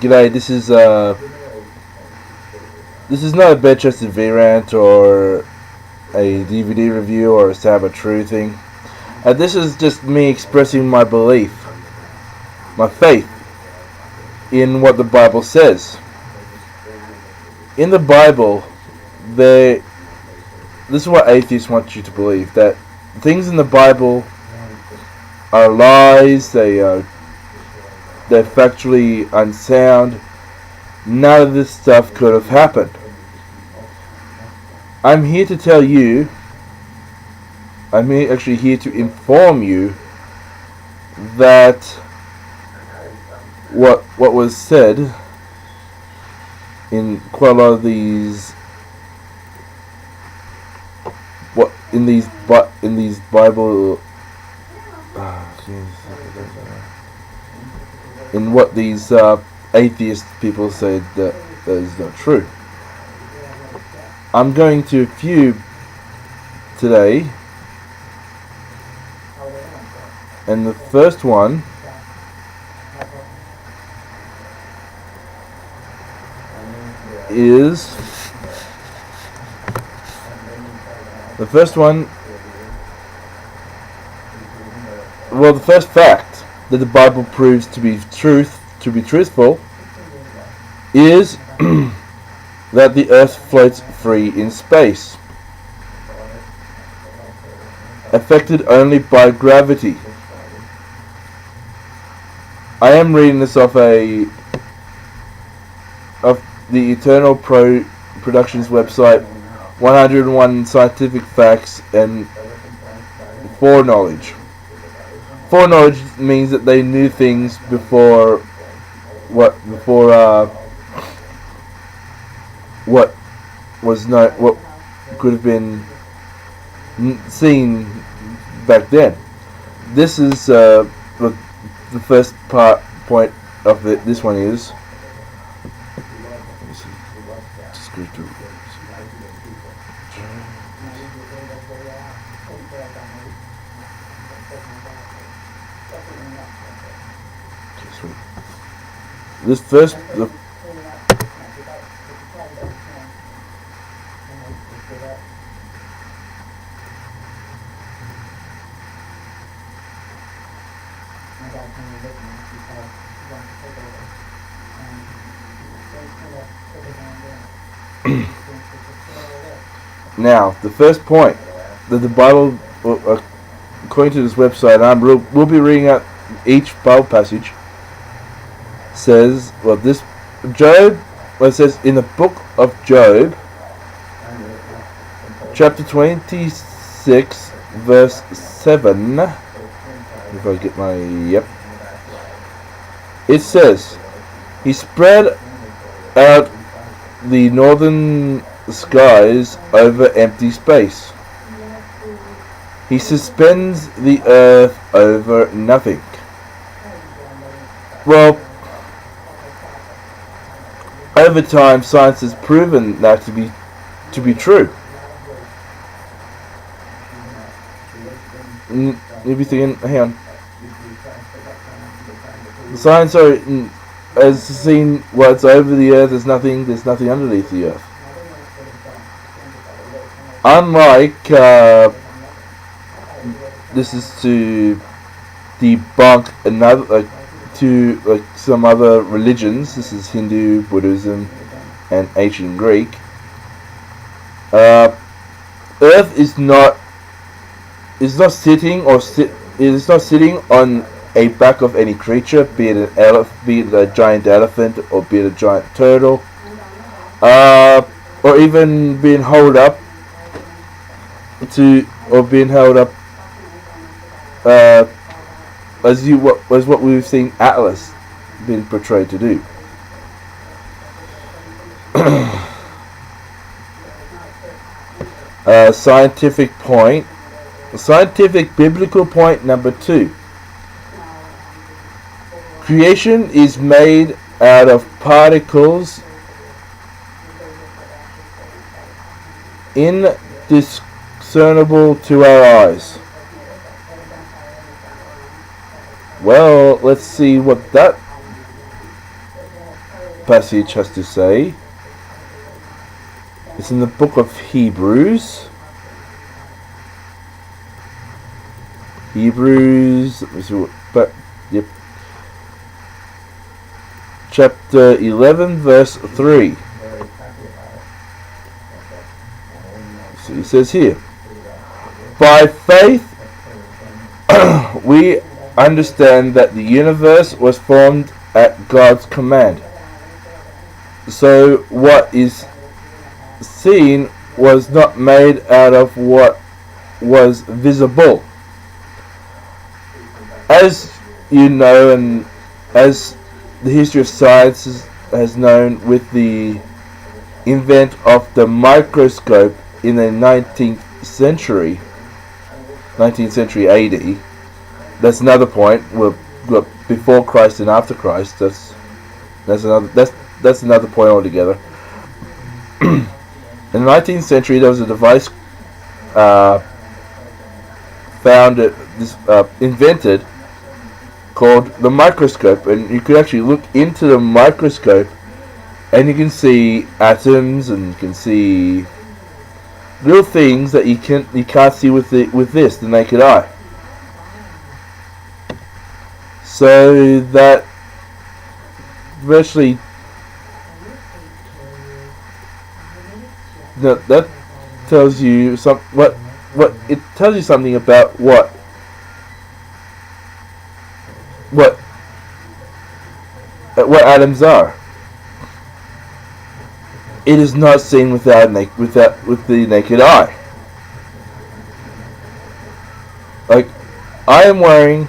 G'day, this is not a Bedchester V-Rant or a DVD review or a Stab of True thing. This is just me expressing my belief, my faith in what the Bible says. In the Bible, this is what atheists want you to believe, that things in the Bible are lies, they're factually unsound. None of this stuff could have happened. I'm here to tell you, actually here to inform you that what was said in quite a lot of these in these Bible in what these atheist people say that is not true. I'm going to a few today, and the first one is the first fact that the Bible proves to be truthful is that the earth floats free in space, affected only by gravity. I am reading this off the Eternal Productions website, 101 scientific facts and foreknowledge. Foreknowledge means that they knew things before what could have been seen back then. This is the first point of this one is. This first. Now, the first point that the Bible, according to this website, we'll be reading out each Bible passage, says, it says in the book of Job, chapter 26, verse 7, if I get my, it says, he spread out the northern skies over empty space. He suspends the earth over nothing. Well, over time, science has proven that to be true. You'll be thinking, hang on. Science has seen what's over the earth. There's nothing underneath the earth. Unlike this is to debunk some other religions. This is Hindu, Buddhism, and ancient Greek. Earth is not sitting on a back of any creature, be it a giant elephant, or be it a giant turtle, or even being held up as what we've seen Atlas being portrayed to do. Scientific biblical point number 2. Creation is made out of particles indiscernible to our eyes. Well, let's see what that passage has to say. It's in the book of Hebrews. Yep. Chapter 11, verse 3. So he says here, by faith we understand that the universe was formed at God's command. So what is seen was not made out of what was visible. As you know, and as the history of science has known, with the invent of the microscope in the 19th century AD. That's another point. Well, before Christ and after Christ. That's another point altogether. In the 19th century, there was a device invented called the microscope, and you could actually look into the microscope, and you can see atoms, and you can see little things that you can't see with the naked eye. So that virtually that tells you it tells you something about what atoms are. It is not seen with the naked eye. Like, I am wearing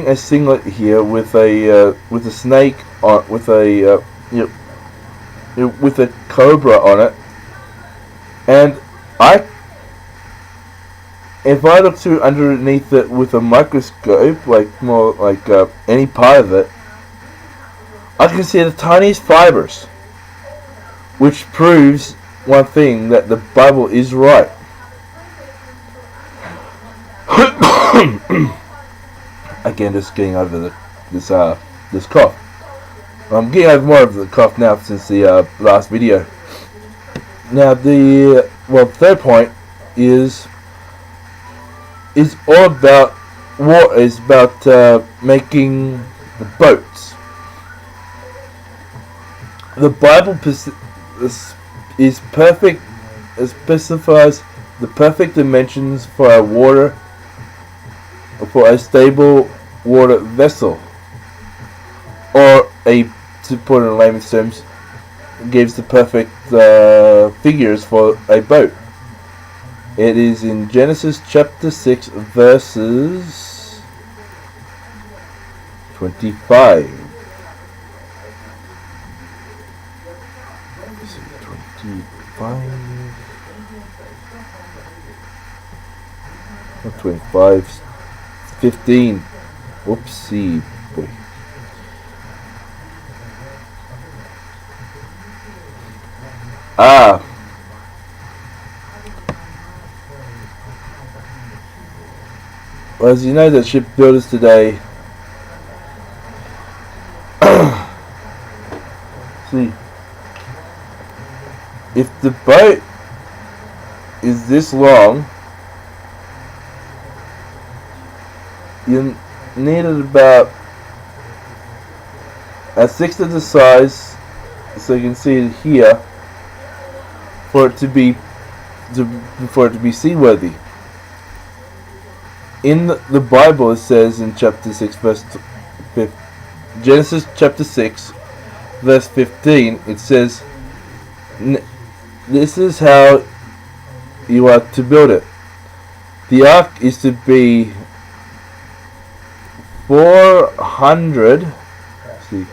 a singlet here with a snake on, with a cobra on it, and if I look through underneath it with a microscope, more like any part of it, I can see the tiniest fibers, which proves one thing, that the Bible is right. Again, just getting over this cough. I'm getting over more of the cough now since the last video. Now, the third point is all about war. Is about making the boats. The Bible is perfect. It specifies the perfect dimensions for a stable water vessel, or to put it in layman's terms, gives the perfect figures for a boat. It is in Genesis chapter 6, verses 25. 25, 15. Whoopsie boy. Well, as you know, that shipbuilders today see, if the boat is this long, you needed about a sixth of the size, so you can see it here, for it to be seaworthy. In the Bible, it says in chapter 6, Genesis chapter 6, verse 15, it says, this is how you are to build it. The ark is to be 400. Let's see.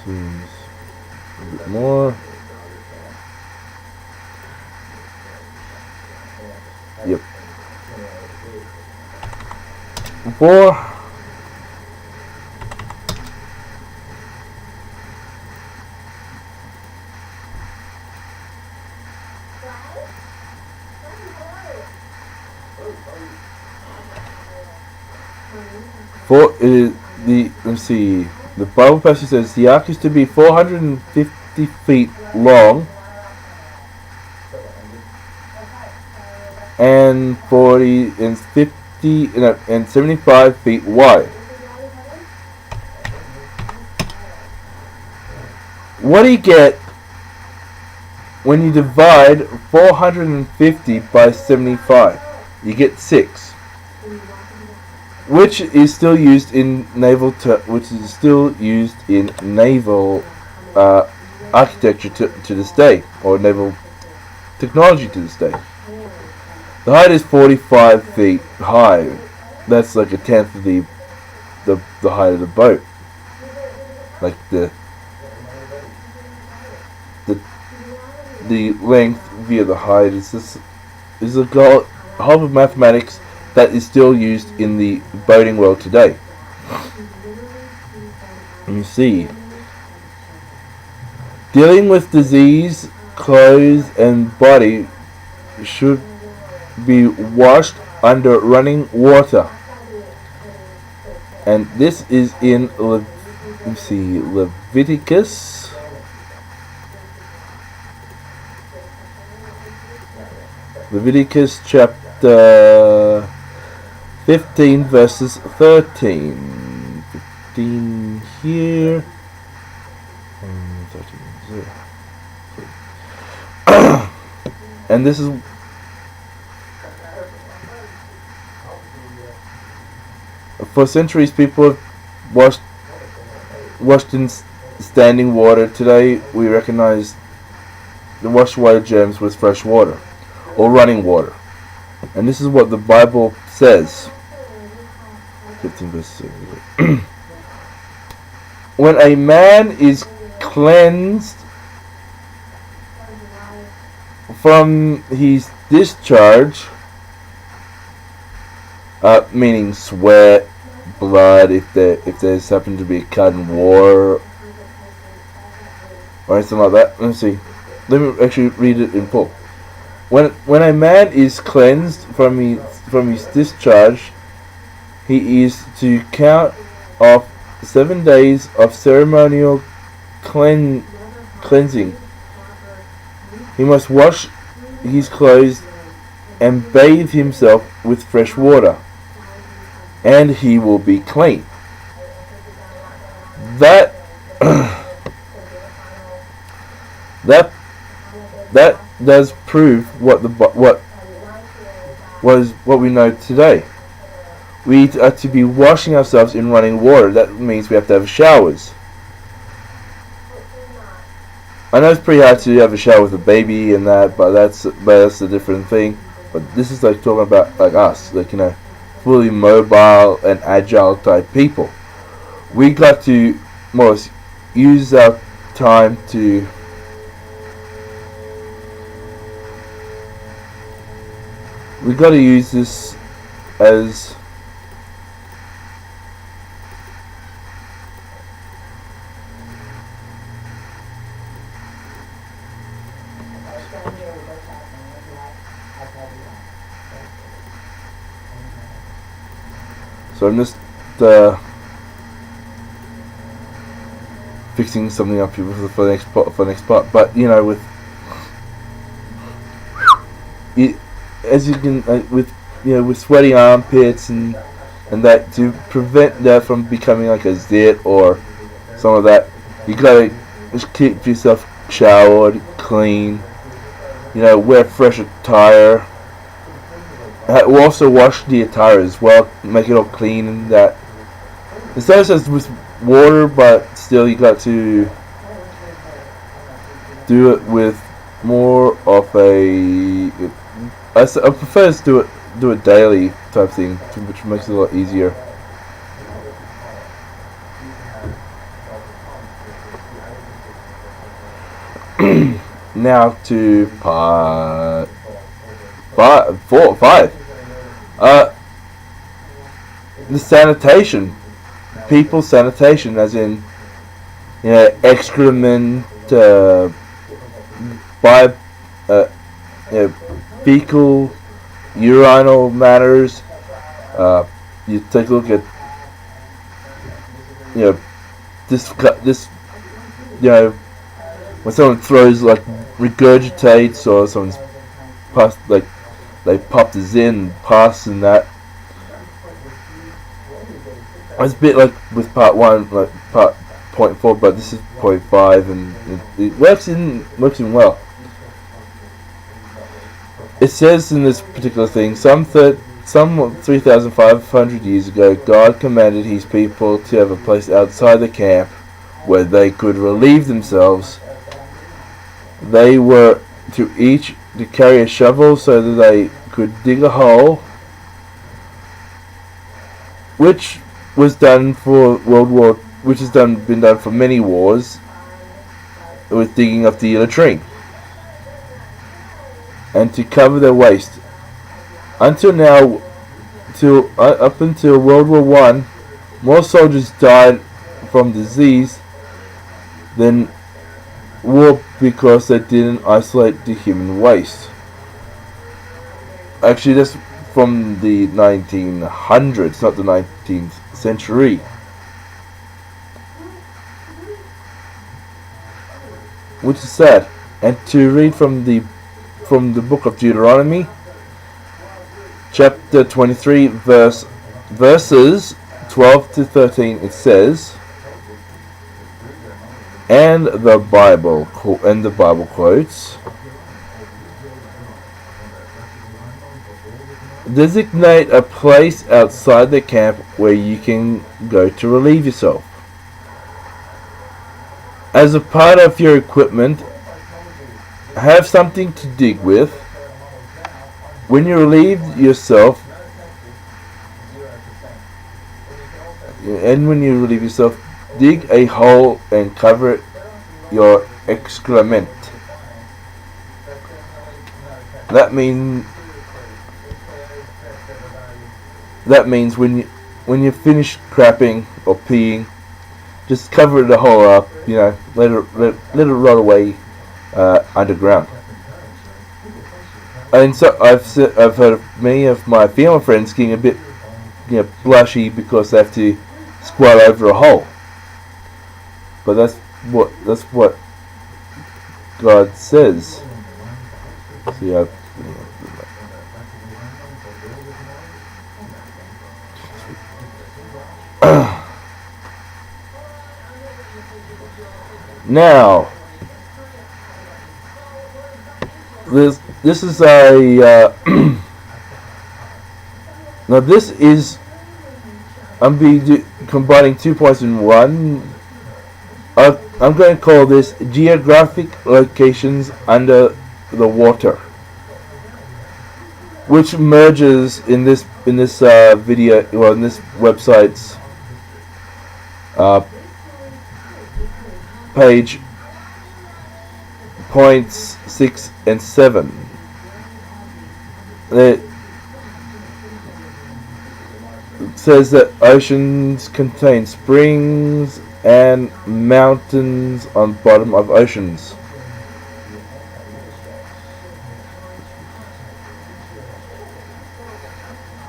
Seems a bit more. Yep. 4. For let's see. The Bible passage says the ark is to be 450 feet long and 40 and 50 and 75 feet wide. What do you get when you divide 450 by 75? You get 6, which is still used in naval architecture to this day, or naval technology to this day. The height is 45 feet high. That's like a tenth of the height of the boat. Like the length via the height is a whole of mathematics that is still used in the boating world today. Let me see. Dealing with disease, clothes, and body should be washed under running water. And this is in Leviticus. Leviticus chapter 15 verses 13. 15 here. 13. And this is for centuries people have washed in standing water. Today we recognize the wash away germs with fresh water or running water. And this is what the Bible says. 15 verses. When a man is cleansed from his discharge, meaning sweat, blood, if there's happened to be a cut in war or anything like that. Let me see. Let me actually read it in full. When a man is cleansed from his discharge, he is to count off 7 days of ceremonial cleansing. He must wash his clothes and bathe himself with fresh water, and he will be clean. That does prove what we know today. We are to be washing ourselves in running water. That means we have to have showers. I know it's pretty hard to have a shower with a baby and that, but that's a different thing. But this is like talking about like us, like, you know, fully mobile and agile type people. We got to more or less use our time to use this as so I'm just fixing something up here for the next part. But you know, with it, as you can with sweaty armpits and that, to prevent that from becoming like a zit or some of that, you gotta just keep yourself showered, clean. You know, wear fresh attire. We'll also wash the attire as well, make it all clean and that. Instead of just with water, but still you got to do it with more of a. I prefer to do it daily type thing, which makes it a lot easier. Now to part 5. The sanitation, people's sanitation, as in, you know, excrement, fecal, urinal matters, you take a look at, this, when someone throws, like, regurgitates, or someone's past, like, they pop the Zen pass and that. It's a bit like with part 1, like part 0.4, but this is 0.5, and it works in well. It says in this particular thing, some 3,500 years ago, God commanded his people to have a place outside the camp where they could relieve themselves. They were to each to carry a shovel so that they could dig a hole, which was done for which has been done for many wars, with digging up the latrine, and to cover their waste. Up until World War I, more soldiers died from disease than war because they didn't isolate the human waste. Actually, that's from the 1900s, not the 19th century. Which is sad. And to read from the book of Deuteronomy, chapter 23, verses 12 to 13, it says, and the Bible quotes, designate a place outside the camp where you can go to relieve yourself. As a part of your equipment, have something to dig with. When you relieve yourself, dig a hole and cover your excrement. That means when you finish crapping or peeing, just cover the hole up. Let it rot away underground. And so I've heard of many of my female friends getting a bit blushy because they have to squat over a hole. But that's what God says. See, now, this is a now this is I'm combining 2 points in one. I'm going to call this geographic locations under the water, which merges in this video, well, in this website's page points 6 and 7. It says that oceans contain springs and mountains on bottom of oceans.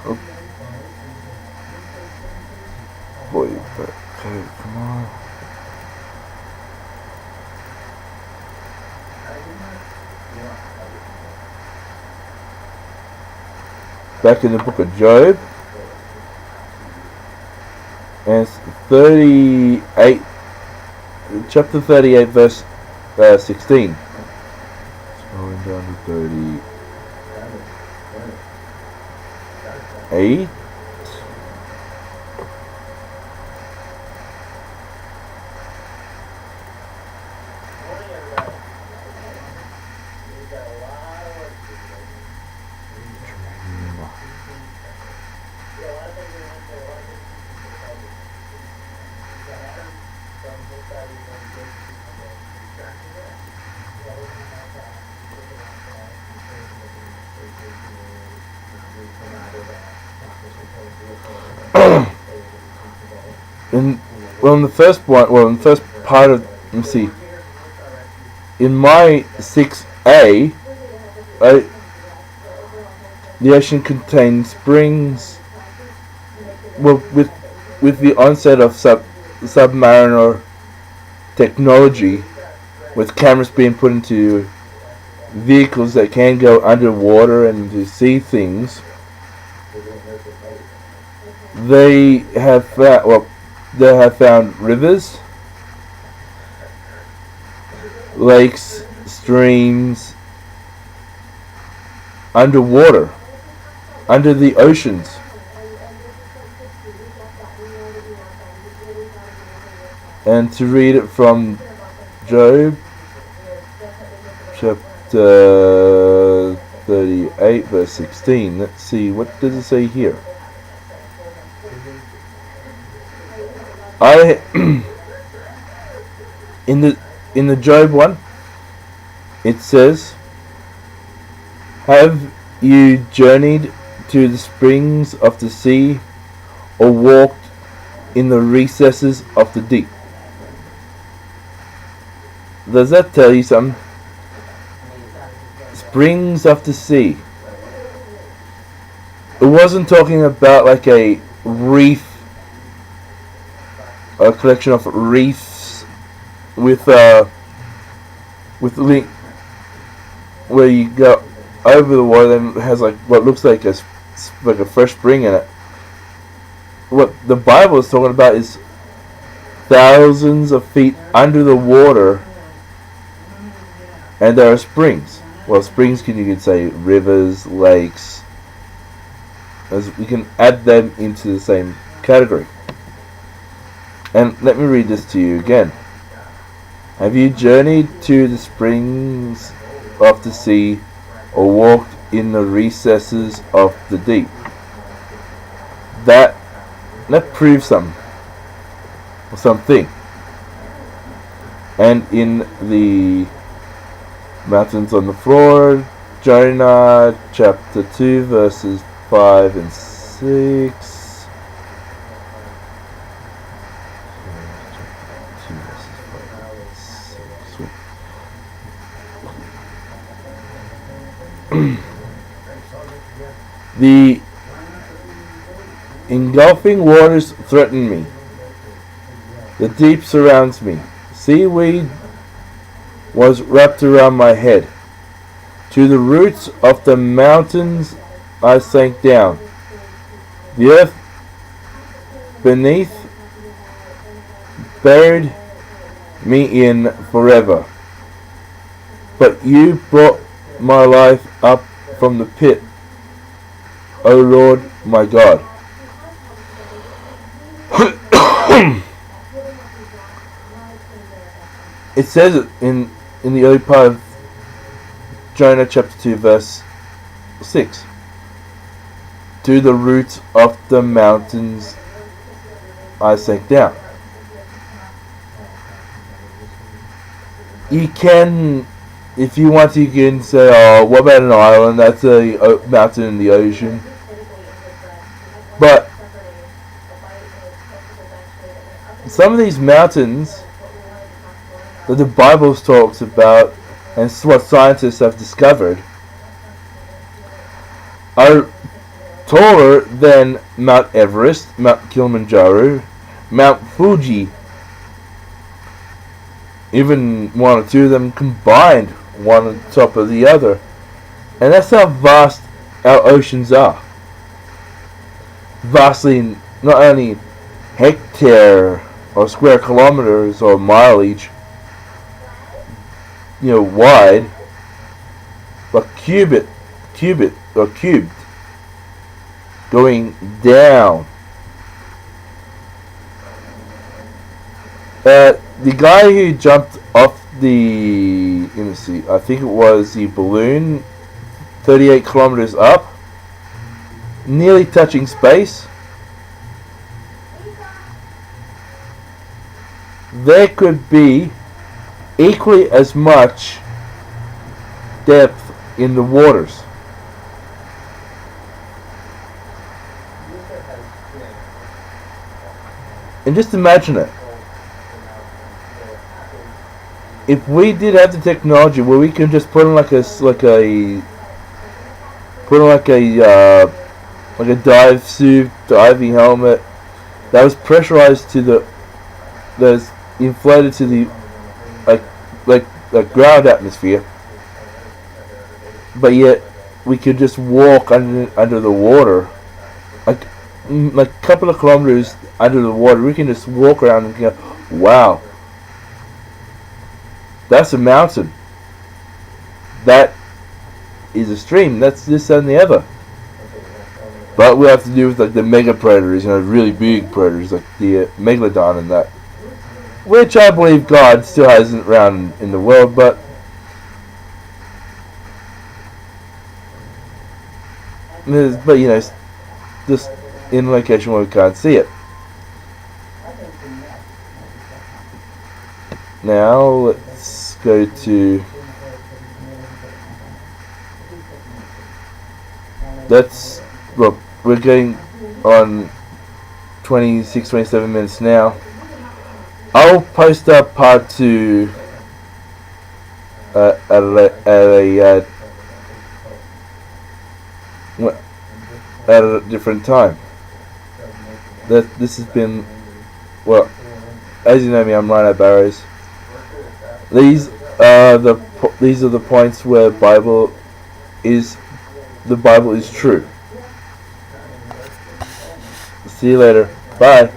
Oh boy, okay, come on. Back in the book of Job, and it's 38, chapter 38, verse 16. Scrolling down to 38. In the first part of, let me see, in my 6A, the ocean contains springs well, with the onset of submariner technology, with cameras being put into vehicles that can go underwater and to see things, they have found rivers, lakes, streams underwater, under the oceans. And to read it from Job chapter 38 verse 16. Let's see, what does it say here? In the Job one, it says, "Have you journeyed to the springs of the sea, or walked in the recesses of the deep?" Does that tell you something? Springs of the sea. It wasn't talking about like a reef, a collection of reefs with link where you go over the water and it has like what looks like a fresh spring in it. What the Bible is talking about is thousands of feet under the water, and there are springs. Well, springs you could say rivers, lakes, as we can add them into the same category. And let me read this to you again. Have you journeyed to the springs of the sea, or walked in the recesses of the deep? That proves something. And in the mountains on the floor, Jonah chapter 2 verses 5 and 6. The engulfing waters threaten me. The deep surrounds me. Seaweed was wrapped around my head. To the roots of the mountains I sank down. The earth beneath buried me in forever. But you brought my life up from the pit, O Lord my God. It says it in the early part of Jonah chapter 2 verse 6. To the roots of the mountains I sank down. You can, if you want to, you can say, oh, what about an island? That's a mountain in the ocean. But some of these mountains that the Bible talks about, and what scientists have discovered, are taller than Mount Everest, Mount Kilimanjaro, Mount Fuji. Even one or two of them combined, one on top of the other. And that's how vast our oceans are. Vastly, not only hectare or square kilometers or mileage, wide, but cubed, going down. The guy who jumped off the, let me see, I think it was the balloon, 38 kilometers up, nearly touching space. There could be equally as much depth in the waters. And just imagine it. If we did have the technology where we can just put in like a like a dive suit, diving helmet that was pressurized to that's inflated to the like like ground atmosphere, but yet we could just walk under the water, like like a couple of kilometers under the water. We can just walk around and go, wow, that's a mountain. That is a stream. That's this and the other. But we have to do with like the mega predators, really big predators like the megalodon and that, which I believe God still hasn't around in the world, but just in a location where we can't see it. Now let's go to we're getting on 26-27 minutes now. I'll post up part 2 at a different time. This has been, well, as you know me, I'm Rhino Barrows. These are the points where the Bible is true. See you later. Bye.